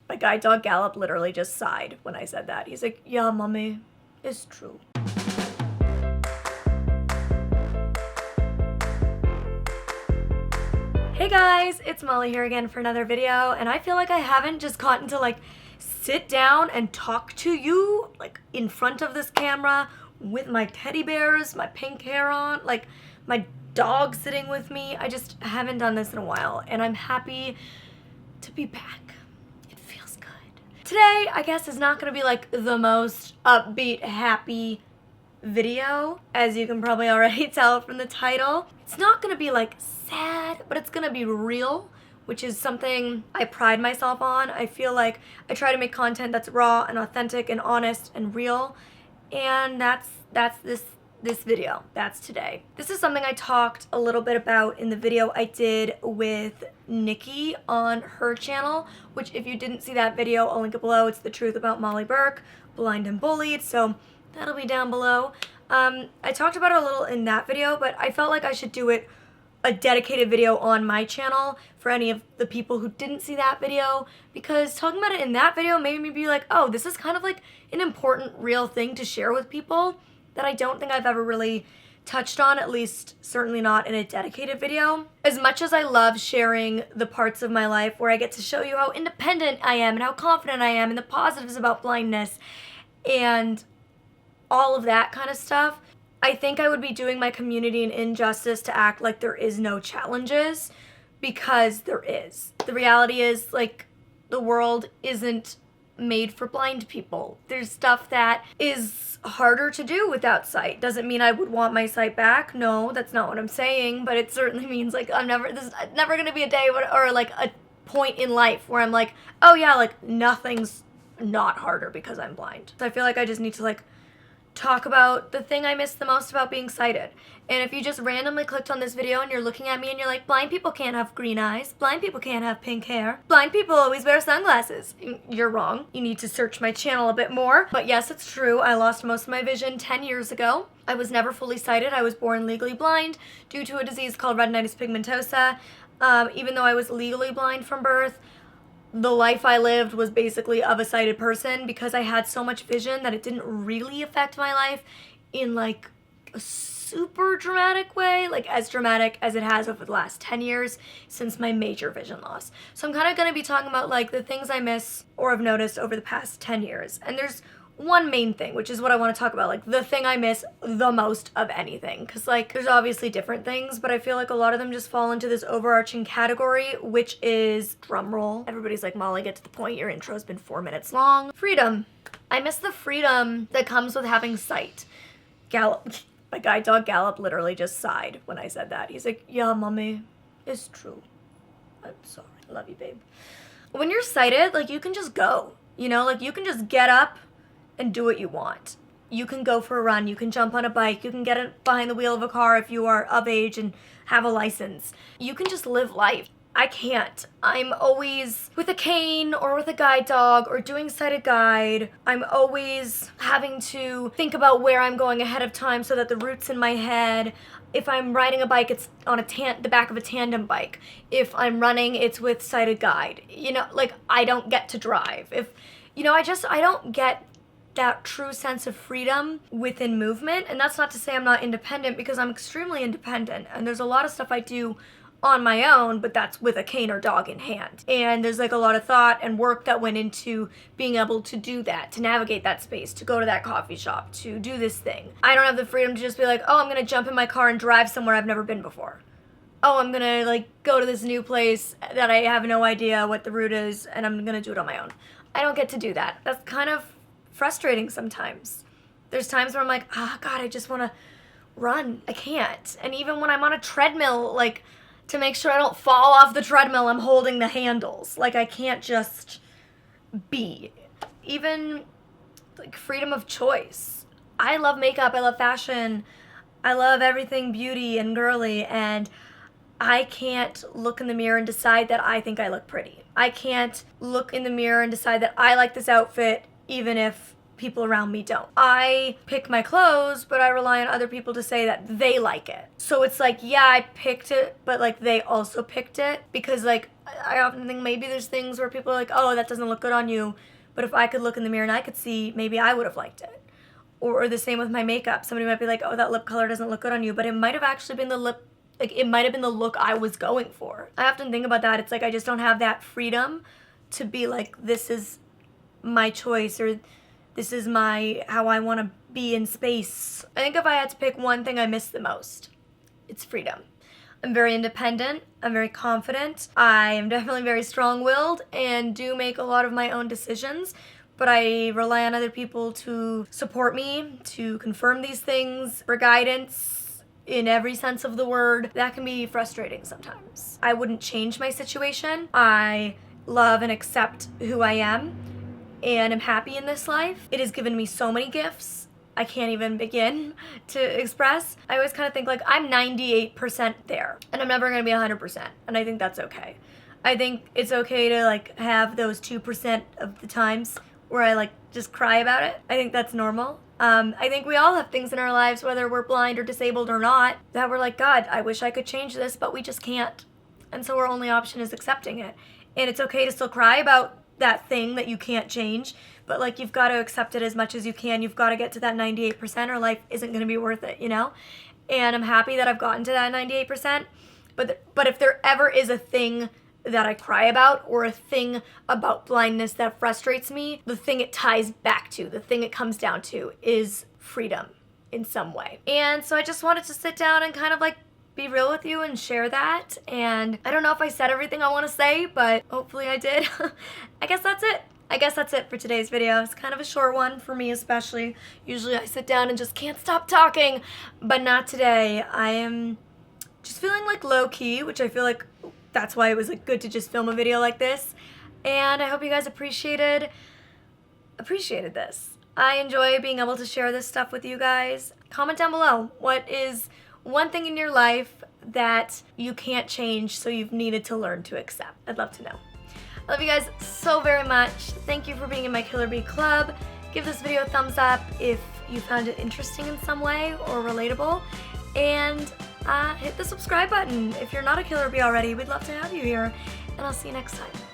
My guide dog Gallop literally just sighed when I said that. He's like, yeah, mommy, it's true. Hey guys, it's Molly here again for another video, and I feel like I haven't just gotten to sit down and talk to you in front of this camera with my teddy bears, my pink hair on, my dog sitting with me. I just haven't done this in a while, and I'm happy to be back. It feels good. Today, I guess, is not gonna be the most upbeat, happy video, as you can probably already tell from the title. It's not gonna be sad, but it's gonna be real, which is something I pride myself on. I feel like I try to make content that's raw and authentic and honest and real, and that's this video. That's today. This is something I talked a little bit about in the video I did with Nikki on her channel, which if you didn't see that video, I'll link it below. It's The Truth About Molly Burke, Blind and Bullied, so that'll be down below. I talked about it a little in that video, but I felt like I should do a dedicated video on my channel for any of the people who didn't see that video, because talking about it in that video made me be like, oh, this is kind of an important real thing to share with people that I don't think I've ever really touched on, at least certainly not in a dedicated video. As much as I love sharing the parts of my life where I get to show you how independent I am and how confident I am and the positives about blindness and all of that kind of stuff, I think I would be doing my community an injustice to act like there is no challenges, because there is. The reality is, the world isn't made for blind people. There's stuff that is harder to do without sight. Doesn't mean I would want my sight back. No, that's not what I'm saying, but it certainly means this is never gonna be a day or a point in life where I'm like, oh yeah, nothing's not harder because I'm blind. So I feel like I just need to talk about the thing I miss the most about being sighted. And if you just randomly clicked on this video and you're looking at me and you're like, blind people can't have green eyes, blind people can't have pink hair, blind people always wear sunglasses, you're wrong. You need to search my channel a bit more. But yes, it's true, I lost most of my vision 10 years ago. I was never fully sighted. I was born legally blind due to a disease called retinitis pigmentosa. Even though I was legally blind from birth, the life I lived was basically of a sighted person, because I had so much vision that it didn't really affect my life in a super dramatic way, as dramatic as it has over the last 10 years since my major vision loss. So I'm kind of going to be talking about the things I miss or have noticed over the past 10 years. And there's one main thing, which is what I want to talk about, the thing I miss the most of anything, because there's obviously different things, but I feel like a lot of them just fall into this overarching category, which is, drumroll, everybody's like, Molly, get to the point, your intro's been 4 minutes long. Freedom. I miss the freedom that comes with having sight. Gallop, my guide dog Gallop literally just sighed when I said that. He's like, yeah, mommy, it's true. I'm sorry, I love you, babe. When you're sighted, you can just go, you can just get up and do what you want. You can go for a run, you can jump on a bike, you can get behind the wheel of a car if you are of age and have a license. You can just live life. I can't. I'm always with a cane or with a guide dog or doing sighted guide. I'm always having to think about where I'm going ahead of time so that the route's in my head. If I'm riding a bike, it's on the back of a tandem bike. If I'm running, it's with sighted guide. I don't get to drive. I don't get that true sense of freedom within movement. And that's not to say I'm not independent, because I'm extremely independent. And there's a lot of stuff I do on my own, but that's with a cane or dog in hand. And there's a lot of thought and work that went into being able to do that, to navigate that space, to go to that coffee shop, to do this thing. I don't have the freedom to just be like, oh, I'm gonna jump in my car and drive somewhere I've never been before. Oh, I'm gonna go to this new place that I have no idea what the route is, and I'm gonna do it on my own. I don't get to do that. That's kind of frustrating sometimes. There's times where I'm like, God, I just want to run. I can't. And even when I'm on a treadmill, to make sure I don't fall off the treadmill, I'm holding the handles. I can't just be. Even freedom of choice. I love makeup, I love fashion, I love everything beauty and girly, and I can't look in the mirror and decide that I think I look pretty. I can't look in the mirror and decide that I like this outfit even if people around me don't. I pick my clothes, but I rely on other people to say that they like it. So it's like, yeah, I picked it, but like they also picked it, because like I often think maybe there's things where people are like, oh, that doesn't look good on you, but if I could look in the mirror and I could see, maybe I would have liked it. Or the same with my makeup. Somebody might be like, oh, that lip color doesn't look good on you, but it might have actually been it might have been the look I was going for. I often think about that. It's like I just don't have that freedom to be like, this is my choice, or this is how I want to be in space. I think if I had to pick one thing I miss the most, it's freedom. I'm very independent. I'm very confident. I am definitely very strong-willed and do make a lot of my own decisions, but I rely on other people to support me, to confirm these things, for guidance in every sense of the word. That can be frustrating sometimes. I wouldn't change my situation. I love and accept who I am and am happy in this life. It has given me so many gifts I can't even begin to express. I always kind of think like I'm 98% there and I'm never gonna be 100%, and I think that's okay. I think it's okay to like have those 2% of the times where I like just cry about it. I think that's normal. I think we all have things in our lives, whether we're blind or disabled or not, that we're like, God, I wish I could change this, but we just can't. And so our only option is accepting it. And it's okay to still cry about that thing that you can't change, but like you've got to accept it as much as you can. You've got to get to that 98% or life isn't going to be worth it, you know? And I'm happy that I've gotten to that 98%, but if there ever is a thing that I cry about, or a thing about blindness that frustrates me, the thing it ties back to, the thing it comes down to, is freedom in some way. And so I just wanted to sit down and kind of like be real with you and share that. And I don't know if I said everything I want to say, but hopefully I did. I guess that's it for today's video. It's kind of a short one for me especially. Usually I sit down and just can't stop talking, but not today. I am just feeling like low key, which I feel like that's why it was like good to just film a video like this. And I hope you guys appreciated this. I enjoy being able to share this stuff with you guys. Comment down below, what is one thing in your life that you can't change, so you've needed to learn to accept? I'd love to know. I love you guys so very much. Thank you for being in my Killer Bee Club. Give this video a thumbs up if you found it interesting in some way or relatable. And hit the subscribe button if you're not a Killer Bee already. We'd love to have you here. And I'll see you next time.